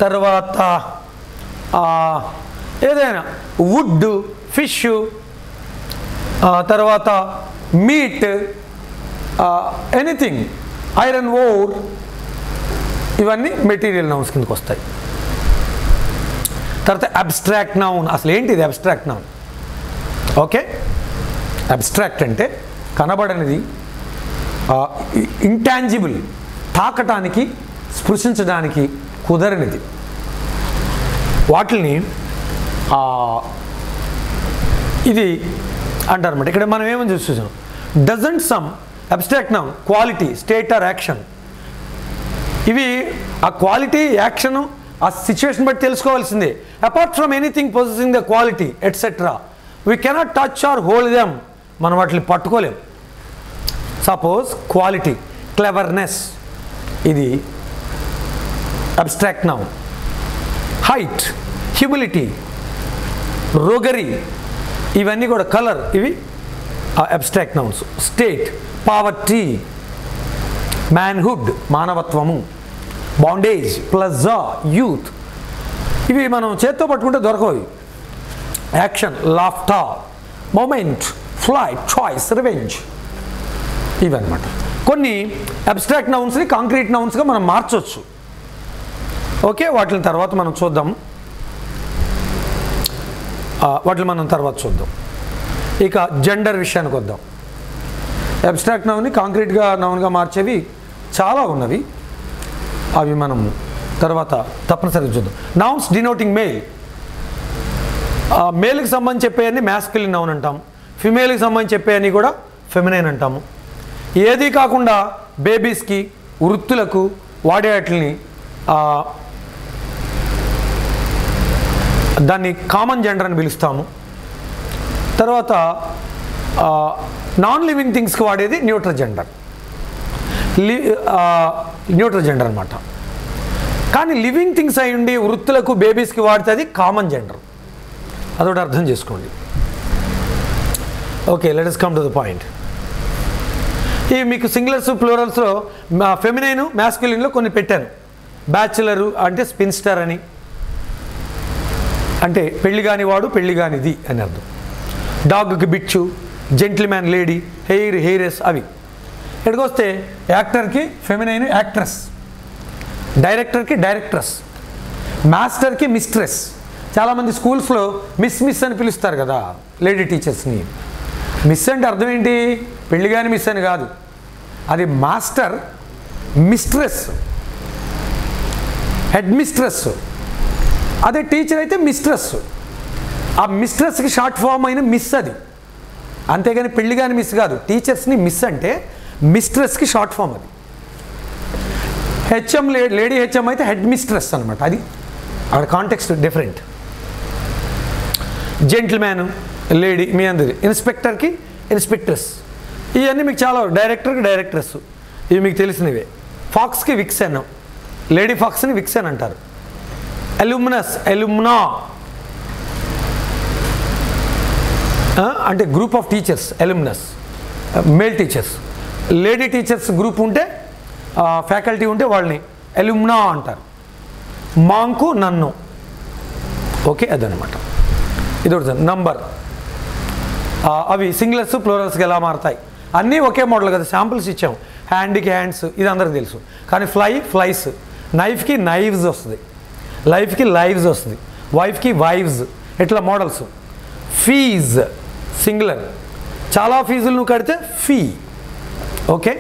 A: తర్వాత ఏదైనా వుడ్, ఫిష్, తర్వాత మీట్, ఎనీథింగ్, ఐరన్ ఓర్, ఇవన్నీ మెటీరియల్ నౌన్స్ కిందకి వస్తాయి. తర్వాత అబ్స్ట్రాక్ట్ నౌన్. అసలు ఏంటిది అబ్స్ట్రాక్ట్ నౌన్? ఓకే, అబ్స్ట్రాక్ట్ అంటే కనబడనిది, ఇంటాంజిబుల్, తాకటానికి, స్పృశించడానికి కుదరనిది. వాటిని ఇది అంటారన్నమాట. ఇక్కడ మనం ఏమని చూస్తున్నాం? Doesn't some abstract noun quality, state or action. ఇవి ఆ క్వాలిటీ, యాక్షను, ఆ సిచ్యువేషన్ బట్టి తెలుసుకోవాల్సిందే. Apart from anything possessing the quality etcetera we cannot touch or hold them. మనం వాటిని పట్టుకోలేం. సపోజ్ క్వాలిటీ, క్లెవర్నెస్, ఇది abstract noun. Height, humility, roguery, ఇవన్నీ కూడా కలర్, ఇవి abstract nouns. State, poverty, manhood, మానవత్వము, బాండేజ్, ప్లజా, యూత్, ఇవి మనం చేత్తో పట్టుకుంటే దొరకవు. యాక్షన్, లాఫ్టా, మొమెంట్, ఫ్లైట్, చాయిస్, రివెంజ్, ఇవన్నమాట. కొన్ని అబ్స్ట్రాక్ట్ నౌన్స్ని కాంక్రీట్ నౌన్స్గా మనం మార్చవచ్చు. ఓకే, వాటిని తర్వాత మనం చూద్దాం. ఇక జెండర్ విషయానికి వద్దాం. అబ్స్ట్రాక్ట్ నౌన్ని కాంక్రీట్గా నౌన్గా మార్చేవి చాలా ఉన్నవి, అవి మనం తర్వాత తప్పనిసరిగా చూద్దాం. Nouns denoting male. మేల్కి సంబంధించి చెప్పేయన్ని మ్యాస్కులిన్ నౌన్ అంటాం, ఫిమేల్కి సంబంధించి చెప్పేయన్ని కూడా ఫెమినైన్ అంటాము. ఏది కాకుండా బేబీస్కి, వృత్తులకు వాడే వాటిని దాన్ని కామన్ జెండర్ అని పిలుస్తాము. తర్వాత నాన్ లివింగ్ థింగ్స్కి వాడేది న్యూట్రల్ జెండర్, న్యూట్రల్ జెండర్ అనమాట. కానీ లివింగ్ థింగ్స్ అయి ఉండి వృత్తులకు, బేబీస్కి వాడితే అది కామన్ జెండర్. అదొకటి అర్థం చేసుకోండి. Okay, let us come to the point. ఈ మీకు సింగులర్స్, ప్లూరల్స్లో ఫెమినైన్, మ్యాస్కులిన్లో కొన్ని పెట్టాను. బ్యాచులరు అంటే స్పిన్స్టర్ అని, అంటే పెళ్లి కాని వాడు, పెళ్లి కానిది అని అర్థం. డాగ్కి బిచ్చు, జెంటిల్మ్యాన్ లేడీ, హెయిరెస్, అవి. ఇక్కడికి వస్తే యాక్టర్కి ఫెమినైన్ యాక్ట్రెస్, డైరెక్టర్కి డైరెక్ట్రెస్, మాస్టర్కి మిస్ట్రెస్. చాలామంది స్కూల్స్లో మిస్ అని పిలుస్తారు కదా లేడీ టీచర్స్ని. మిస్ అంటే అర్థం ఏంటి? పెళ్లి కాని మిస్ అని కాదు, అది మాస్టర్, మిస్ట్రెస్, హెడ్ మిస్ట్రెస్. అదే టీచర్ అయితే మిస్ట్రెస్. ఆ మిస్ట్రెస్కి షార్ట్ ఫామ్ అయిన మిస్ అది, అంతేగాని పెళ్లి కాని మిస్ కాదు. టీచర్స్ని మిస్ అంటే మిస్ట్రెస్కి షార్ట్ ఫామ్ అది. హెచ్ఎం, లేడీ హెచ్ఎం అయితే హెడ్ మిస్ట్రెస్ అనమాట. అది అక్కడ కాంటెక్స్ట్ డిఫరెంట్. జెంటిల్మ్యాన్ లేడీ మీ అందరి, ఇన్స్పెక్టర్కి ఇన్స్పెక్ట్రెస్, ఇవన్నీ మీకు చాలా, డైరెక్టర్కి డైరెక్ట్రెస్, ఇవి మీకు తెలిసినవే. ఫాక్స్కి విక్సెన్, లేడీ ఫాక్స్ని విక్సెన్ అంటారు. అల్యూమినస్, అల్యూమ్నా అంటే group of teachers, alumnus male teachers. Lady teachers group ఉంటే, ఫ్యాకల్టీ ఉంటే వాళ్ళని అల్యూమ్నా అంటారు. మాంకు నన్ను, ఓకే అదనమాట. ఇది ఒకటి నంబర్. అవి సింగులర్స్ ప్లూరల్స్కి ఎలా మారుతాయి అన్నీ ఒకే మోడల్ కదా, శాంపుల్స్ ఇచ్చాం. హ్యాండ్కి హ్యాండ్స్, ఇది అందరికి తెలుసు. కానీ ఫ్లైస్, నైఫ్కి నైవ్స్ వస్తుంది, లైఫ్కి లైవ్స్ వస్తుంది, వైఫ్కి వైవ్స్, ఇట్లా మోడల్స్. ఫీజ్ సింగులర్, చాలా ఫీజులు నువ్వు కడితే ఫీ, ఓకే.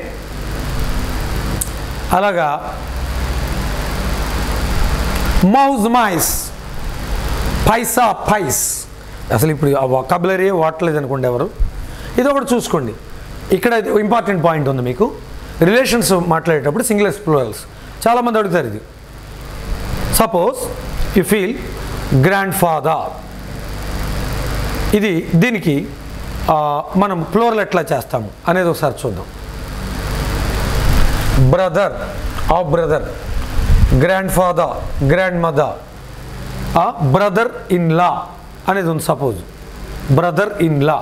A: అలాగా మౌజ్ మైస్, పైసా పైస్. అసలు ఇప్పుడు ఆ వొకాబులరీ వాడలేదు అనుకోండి ఎవరు. ఇది ఒకటి చూసుకోండి. ఇక్కడ ఇంపార్టెంట్ పాయింట్ ఉంది మీకు, రిలేషన్స్ మాట్లాడేటప్పుడు సింగులర్స్ ప్లూరల్స్ చాలామంది అడుగుతారు ఇది. Suppose you feel grandfather, ఇది దీనికి మనం ప్లూరల్ ఎట్లా చేస్తాము అనేది ఒకసారి చూద్దాం. Brother of brother, grandfather, grandmother, brother in law అనేది ఉంది. Suppose brother in law,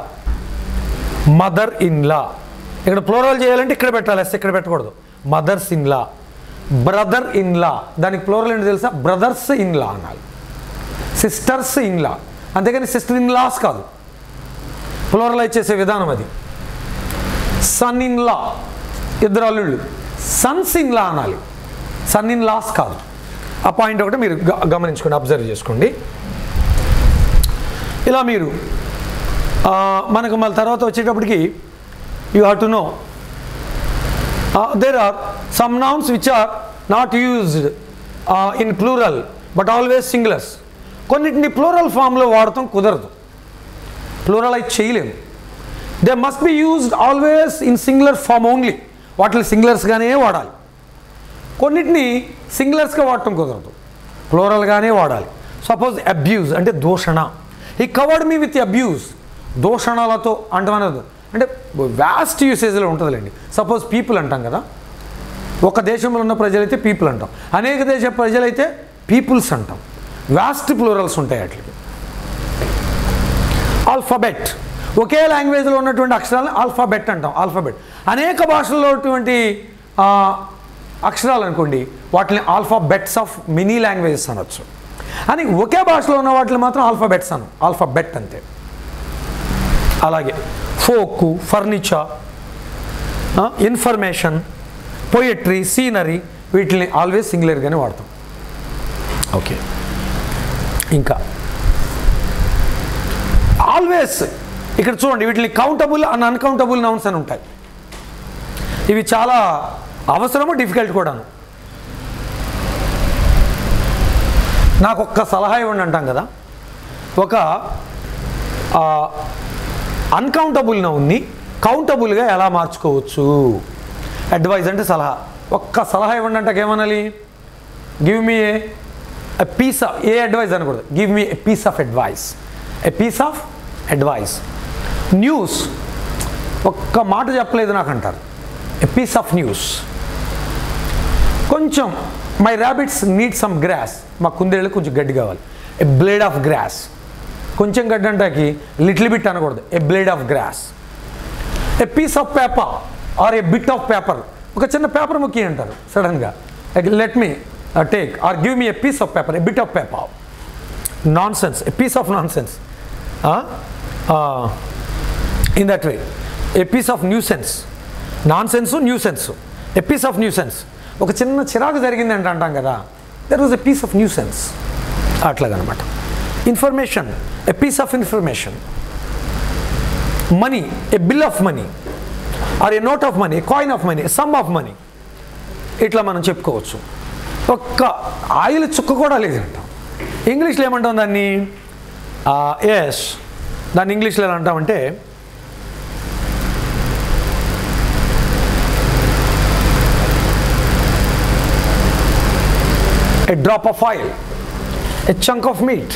A: mother in law. ఇక్కడ ప్లూరల్ చేయాలంటే ఇక్కడ పెట్టాలి, ఇక్కడ పెట్టకూడదు. Mothers in law, brother in law, దానికి ప్లూరల్ ఏంటి తెలుసా? బ్రదర్స్ ఇన్ లా అనాలి. సిస్టర్స్ ఇన్ లా, అంతేగాని సిస్టర్ ఇన్ లాస్ కాదు. ప్లూరలైజ్ చేసే విధానం అది. సన్ ఇన్ లా, ఇద్దరు అల్లుళ్ళు, సన్స్ ఇన్ లా అనాలి, సన్ ఇన్ లాస్ కాదు. ఆ పాయింట్ ఒకటి మీరు గమనించుకోండి, అబ్జర్వ్ చేసుకోండి. ఇలా మీరు మనకు మళ్ళీ తర్వాత వచ్చేటప్పటికి you have to know there are some nouns which are not used in plural but always singulars. కొన్నిటిని ప్లూరల్ ఫామ్లో వాడటం కుదరదు, ప్లూరలైజ్ చేయలేము. They must be used always in singular form only, వాటిని సింగులర్స్గానే వాడాలి. కొన్నిటిని సింగులర్స్గా వాడటం కుదరదు, ప్లూరల్గానే వాడాలి. సపోజ్ అబ్యూజ్ అంటే దూషణ, ఈ కవర్డ్ మీ విత్ అబ్యూజ్, దూషణలతో అంటమనదు, అంటే వ్యాస్ట్ యూసేజ్లో ఉంటుందిలేండి. సపోజ్ పీపుల్ అంటాం కదా, ఒక దేశంలో ఉన్న ప్రజలైతే పీపుల్ అంటాం, అనేక దేశ ప్రజలైతే పీపుల్స్ అంటాం. వ్యాస్ట్ ప్లూరల్స్ ఉంటాయి అట్లకి. ఆల్ఫాబెట్, ఒకే లాంగ్వేజ్లో ఉన్నటువంటి అక్షరాలను ఆల్ఫాబెట్ అంటాం. ఆల్ఫాబెట్ అనేక భాషల్లో ఉన్నటువంటి అక్షరాలు అనుకోండి, వాటిని ఆల్ఫాబెట్స్ ఆఫ్ మెనీ లాంగ్వేజెస్ అనొచ్చు. అని ఒకే భాషలో ఉన్న వాటిని మాత్రం ఆల్ఫాబెట్స్ అను, ఆల్ఫాబెట్ అంతే. అలాగే folk, furniture, information, poetry, scenery, వీటిని ఆల్వేస్ సింగులర్గానే వాడతాం. ఓకే, ఇంకా ఆల్వేస్ ఇక్కడ చూడండి, వీటిని కౌంటబుల్ అండ్ అన్కౌంటబుల్ నౌన్స్ అని ఉంటాయి. ఇవి చాలా అవసరము, డిఫికల్ట్ కూడాను. నాకు ఒక్క సలహా ఇవ్వండి అంటాం కదా, ఒక అన్కౌంటబుల్ నౌన్ని కౌంటబుల్గా ఎలా మార్చుకోవచ్చు, అడ్వైజ్ అంటే సలహా. ఒక్క సలహా ఇవ్వండి అంటే ఏమనాలి? Give me a piece of, a advise అనకూడదు, give me a piece of advice, a piece of advice. News, ఒక్క మాట చెప్పలేదు నాకు అంటారు, ఏ పీస్ ఆఫ్ న్యూస్. కొంచెం my rabbits need some grass, మా కుందేళ్ళు కొంచెం గడ్డి కావాలి, ఏ బ్లేడ్ ఆఫ్ గ్రాస్. కొంచెం గడ్డి అంటాకి లిటిల్ బిట్ అనకూడదు, a blade of grass. A piece of paper or a bit of paper, ఒక చిన్న పేపర్ ముక్కి అంటారు సడన్గా, let me take or give me a piece of paper, a bit of paper. Nonsense, a piece of nonsense. In that way a piece of nuisance, nonsense nuisance, a piece of nuisance. ఒక చిన్న చిరాకు జరిగింది అంటే అంటాం కదా, there was a piece of nuisance, అట్లాగనమాట. Information, a piece of information. Money, a bill of money or a note of money, a coin of money, a sum of money, ఇట్లా మనం చెప్పుకోవచ్చు. ఒక్క ఆయిల్ చుక్క కూడా లేదంటాం. ఇంగ్లీష్లో ఏమంటాం దాన్ని? ఎస్, దాన్ని ఇంగ్లీష్లో ఎలా అంటామంటే a drop of oil, a chunk of meat,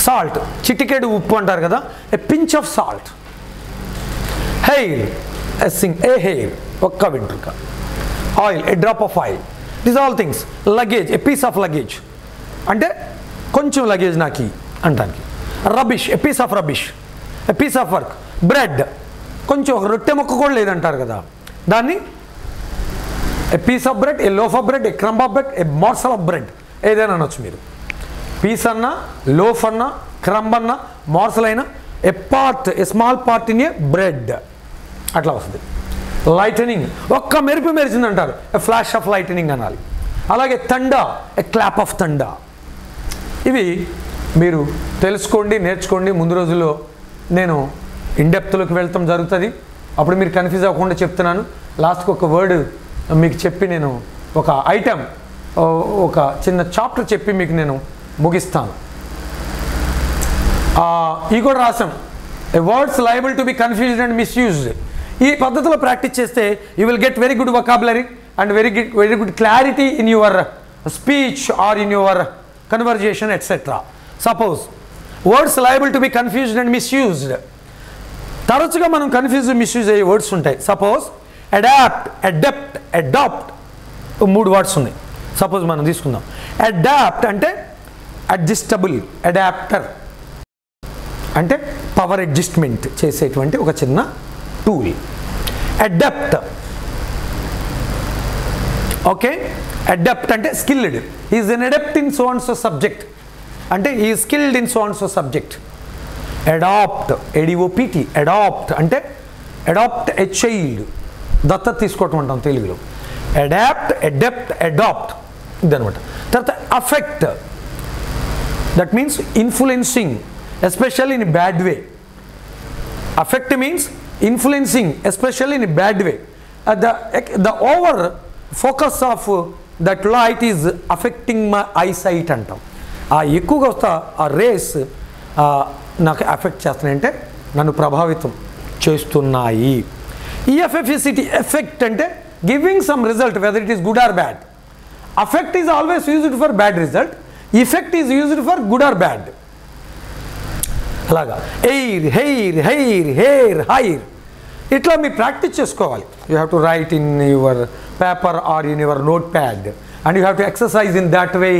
A: salt, చిటికెడు ఉప్పు అంటారు కదా, a pinch of salt. Hair, a hair, ఒక్క వెంట్రుక. Oil, a drop of oil. These all things. Luggage, a piece of luggage, అంటే కొంచెం లగేజ్ నాకు అంటానికి. Rubbish, a piece of rubbish, a piece of work. Bread, కొంచెం ఒక రొట్టె మొక్క కూడా లేదంటారు కదా, దాన్ని a piece of bread, a loaf of bread, A crumb of bread, A morsel of bread, ఏదైనా అనొచ్చు మీరు. పీస్ అన్నా, లోఫ్ అన్నా, క్రంబ్ అన్నా, మార్సల్ అయినా, a part, a small part in a bread అట్లా వస్తుంది. లైటనింగ్, ఒక్క మెరుపు మెరిచింది అంటారు, ఏ ఫ్లాష్ ఆఫ్ లైటనింగ్ అనాలి. అలాగే తండా, ఏ క్లాప్ ఆఫ్ తండా. ఇవి మీరు తెలుసుకోండి, నేర్చుకోండి. ముందు రోజుల్లో నేను ఇన్డెప్త్లోకి వెళ్తాం జరుగుతుంది, అప్పుడు మీరు కన్ఫ్యూజ్ అవ్వకుండా చెప్తున్నాను. లాస్ట్కి ఒక వర్డ్ మీకు చెప్పి నేను ఒక ఐటమ్, ఒక చిన్న చాప్టర్ చెప్పి మీకు నేను ముగిస్తాను. ఈ కూడా రాసాం, a words liable to be confused and misused. ఈ పద్ధతిలో ప్రాక్టీస్ చేస్తే you will get very good vocabulary and very good clarity in your speech or in your conversation etcetera. Suppose words liable to be confused and misused. తరచుగా మనం confuse misuse అయ్యే words ఉంటాయి. Suppose adapt, adapt, adapt, 3 words ఉన్నాయి. Suppose మనం తీసుకుందాం. Adapt అంటే adjustable, adapter అంటే power adjustment చేసేటువంటి ఒక చిన్న టూల్. Adapt, okay. అడాప్ట్ అంటే skilled, is an adept in so and so subject, అంటే ఈ skilled in so and so subject. Adopt, ADOPT, adopt అంటే అడాప్ట్ ఎ చైల్డ్, దత్తత తీసుకోవటం అంటాం తెలుగులో. అడాప్ట్, అడాప్ట్, అడాప్ట్ ఇదనమాట. తర్వాత affect, that means influencing, especially in bad way. Affect means influencing especially in bad way. The over focus of that light is affecting my eyesight అంటాం. ఆ ఎక్కువగా వస్తా ఆ రేస్ నాకు అఫెక్ట్ చేస్తున్నాయి అంటే నన్ను ప్రభావితం చేస్తున్నాయి. EFFECT, ఎఫెక్ట్ అంటే giving some result whether it is good or bad. Affect is always used for bad result, effect is used for good or bad. అలాగా air, hair, hair, hair, hire, ఇట్లా మీరు practice చేసుకోవాలి. You have to write in your paper or in your notepad and you have to exercise in that way.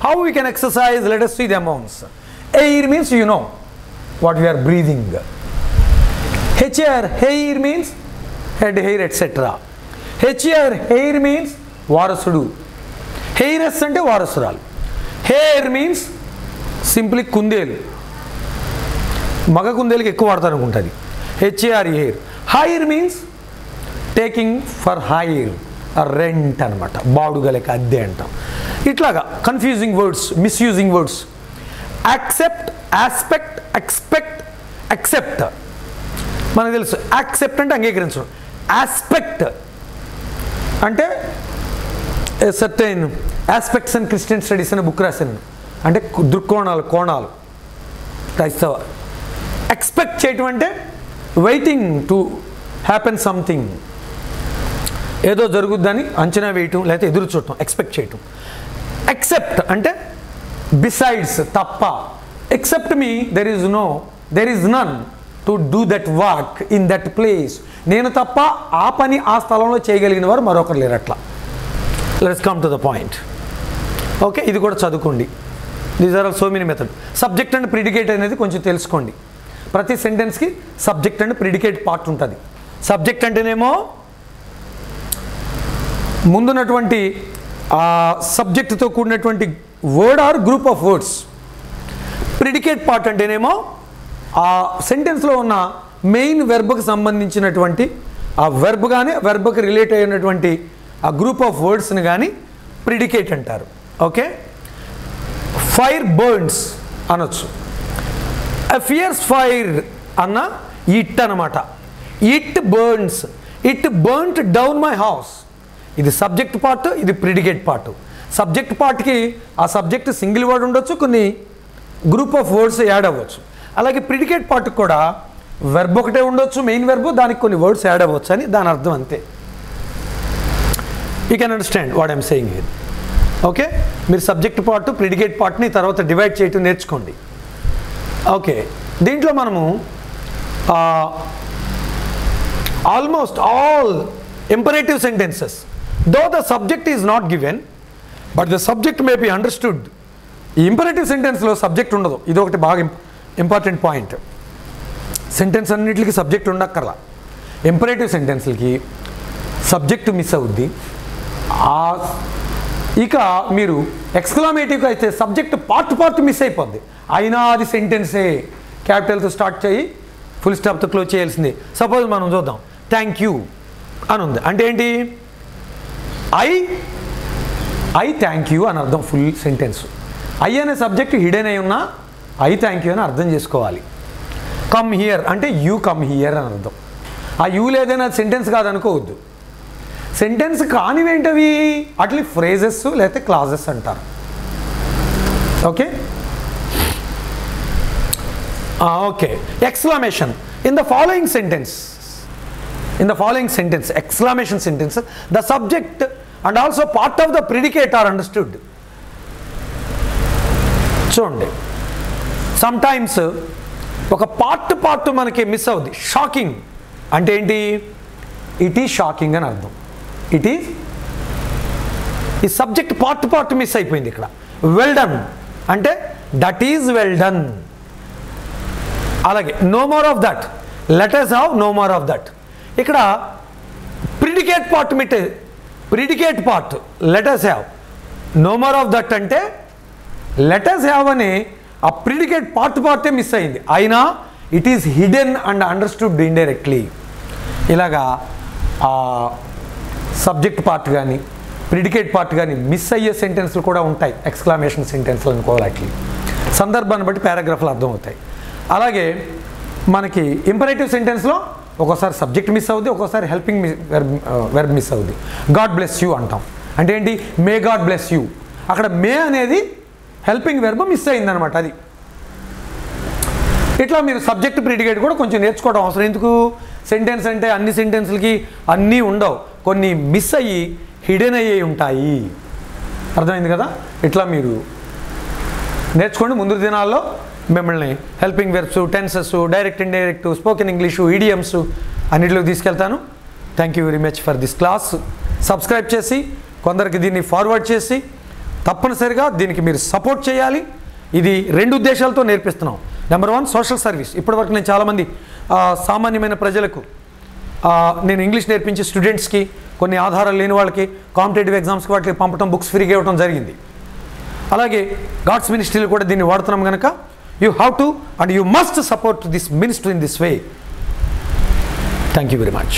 A: How we can exercise? Let us see the amounts. Air means you know what we are breathing. HR, hair means head hair etc. HR, hair means varasudu. Hairs ante varasuralu. Hair means simply kundelu. Maga kundeliki ekku vaadtaru anukuntadi. HR, hair. Hire means taking for hire, rent అనమాట, బాడుగలకి అద్దె అంటాం. ఇట్లాగా confusing words, misusing words. Accept, aspect, expect, accept మనకు తెలుసు. Accept అంటే అంగీకరించడం, aspect అంటే certain aspects and Christian studies అనే బుక్ రాశాను, అంటే దృక్కోణాలు, కోణాలు క్రైస్తవ. ఎక్స్పెక్ట్ చేయటం అంటే వెయిటింగ్ టు హ్యాపెన్ సంథింగ్, ఏదో జరుగుద్దని అంచనా వేయటం లేకపోతే ఎదురు చూడటం, ఎక్స్పెక్ట్ చేయటం. ఎక్సెప్ట్ అంటే బిసైడ్స్, తప్ప. Except me there is none to do that work in that place. నేను తప్ప ఆ పని ఆ స్థలంలో చేయగలిగిన వారు మరొకరు లేరు. అట్లా let's come to the point. Okay, ఇది కూడా చదువుకోండి. These are all so many method. Subject and predicate అనేది కొంచెం తెలుసుకోండి. ప్రతి సెంటెన్స్కి సబ్జెక్ట్ అండ్ ప్రిడికేట్ పార్ట్ ఉంటుంది. సబ్జెక్ట్ అంటేనేమో ముందున్నటువంటి ఆ సబ్జెక్టుతో కూడినటువంటి word or group of words. Predicate part అంటేనేమో ఆ సెంటెన్స్లో ఉన్న మెయిన్ వెర్బ్కి సంబంధించినటువంటి ఆ వెర్బ్ కానీ వెర్బ్కి రిలేట్ అయినటువంటి ఆ గ్రూప్ ఆఫ్ వర్డ్స్ని కానీ ప్రిడికేట్ అంటారు. ఓకే, ఫైర్ బర్న్స్ అనొచ్చు. ఫియర్స్ ఫైర్ అన్న ఇట్ అనమాట. It burns, it burnt down my house. ఇది సబ్జెక్ట్ పార్ట్, ఇది ప్రిడికేట్ పార్ట్. సబ్జెక్ట్ పార్ట్కి ఆ సబ్జెక్ట్ సింగిల్ వర్డ్ ఉండొచ్చు, కొన్ని గ్రూప్ ఆఫ్ వర్డ్స్ యాడ్ అవ్వచ్చు. అలాగే ప్రిడికేట్ పార్ట్కి కూడా వెర్బ్ ఒకటే ఉండొచ్చు, మెయిన్ వెర్బ్, దానికి కొన్ని వర్డ్స్ యాడ్ అవ్వచ్చు అని దాని అర్థం అంతే. You can understand what I'm saying here. Okay, మీరు సబ్జెక్ట్ పార్ట్, ప్రిడికేట్ పార్ట్ని తర్వాత డివైడ్ చేయటం నేర్చుకోండి. ఓకే, దీంట్లో మనము almost all imperative sentences though the subject is not given but the subject may be understood. ఈ ఇంపరేటివ్ సెంటెన్స్లో సబ్జెక్ట్ ఉండదు, ఇది ఒకటి బాగా ఇంపార్టెంట్ పాయింట్. సెంటెన్స్ అన్నిటికీ సబ్జెక్ట్ ఉండక్కర్లా, ఇంపరేటివ్ సెంటెన్స్లకి సబ్జెక్ట్ మిస్ అవుద్ది. ఇక మీరు ఎక్స్క్లమేటివ్గా అయితే సబ్జెక్ట్ పార్ట్ మిస్ అయిపోద్ది, అయినా అది సెంటెన్సే. క్యాపిటల్తో స్టార్ట్ చేయి ఫుల్ స్టాప్తో క్లోజ్ చేయాల్సిందే. సపోజ్ మనం చూద్దాం, థ్యాంక్ యూ అని ఉంది అంటే ఏంటి, ఐ థ్యాంక్ యూ అని అర్థం ఫుల్ సెంటెన్స్. ఐ అనే సబ్జెక్ట్ హిడెన్ అయి ఉన్నా ఐ థ్యాంక్ యూ అని అర్థం చేసుకోవాలి. కమ్ హియర్ అంటే యూ కమ్ హియర్ అని అర్థం. ఆ యూ లేదైనా సెంటెన్స్ కాదనుకోవద్దు. సెంటెన్స్ కానివేంటవి అట్లీ ఫ్రేజెస్ లేకపోతే క్లాజెస్ అంటారు. Okay okay, exclamation in the following sentence exclamation sentence the subject and also part of the predicate are understood. చూడండి, సమ్టైమ్స్ ఒక పార్ట్ మనకి మిస్ అవుద్ది. షాకింగ్ అంటే ఏంటి, ఇట్ ఈజ్ షాకింగ్ అని అర్థం. ఇట్ ఈజ్ ఈ సబ్జెక్ట్ పార్ట్ మిస్ అయిపోయింది ఇక్కడ. వెల్ డన్ అంటే దట్ ఈజ్ వెల్ డన్. అలాగే no more of that, let us have no more of that. ఇక్కడ predicate part let us have no more of that అంటే let us have అనే ఆ predicate పార్టే miss అయింది, అయినా it is hidden and understood indirectly. ఇలాగా subject part కానీ predicate part కానీ మిస్ అయ్యే సెంటెన్స్లు కూడా ఉంటాయి, ఎక్స్క్లమేషన్ సెంటెన్స్లు అనుకోవాలి. అట్లీ సందర్భాన్ని బట్టి పారాగ్రాఫ్లు అర్థమవుతాయి. అలాగే మనకి ఇంపరేటివ్ సెంటెన్స్లో ఒక్కోసారి సబ్జెక్ట్ మిస్ అవుద్ది, ఒక్కోసారి హెల్పింగ్ వెర్బ్ మిస్ అవుద్ది. గాడ్ బ్లెస్ యూ అంటాం అంటే ఏంటి, మే గాడ్ బ్లెస్ యూ. అక్కడ మే అనేది హెల్పింగ్ వెర్బ్ మిస్ అయిందనమాట. అది ఇట్లా మీరు సబ్జెక్ట్ ప్రిడికేట్ కూడా కొంచెం నేర్చుకోవడం అవసరం. ఎందుకు, సెంటెన్స్ అంటే అన్ని సెంటెన్స్లకి అన్నీ ఉండవు, కొన్ని మిస్ అయ్యి హిడెన్ అయ్యి ఉంటాయి. అర్థమైంది కదా? ఇట్లా మీరు నేర్చుకోండి. ముందు దినాల్లో మిమ్మల్ని helping verbs, tenses, direct indirect, spoken English, idioms అన్నిటిలోకి తీసుకెళ్తాను. Thank you very much for this class. Subscribe చేసి కొందరికి దీన్ని ఫార్వర్డ్ చేసి తప్పనిసరిగా దీనికి మీరు సపోర్ట్ చేయాలి. ఇది 2 ఉద్దేశాలతో నేర్పిస్తున్నాం. Number 1 social service. ఇప్పటివరకు నేను చాలామంది సామాన్యమైన ప్రజలకు నేను ఇంగ్లీష్ నేర్పించి స్టూడెంట్స్కి, కొన్ని ఆధారాలు లేని వాళ్ళకి కాంపిటేటివ్ ఎగ్జామ్స్కి వాటికి పంపడం, బుక్స్ ఫ్రీగా ఇవ్వడం జరిగింది. అలాగే గాడ్స్ మినిస్ట్రీలో కూడా దీన్ని వాడుతున్నాం కనుక you have to and you must support this ministry in this way. Thank you very much.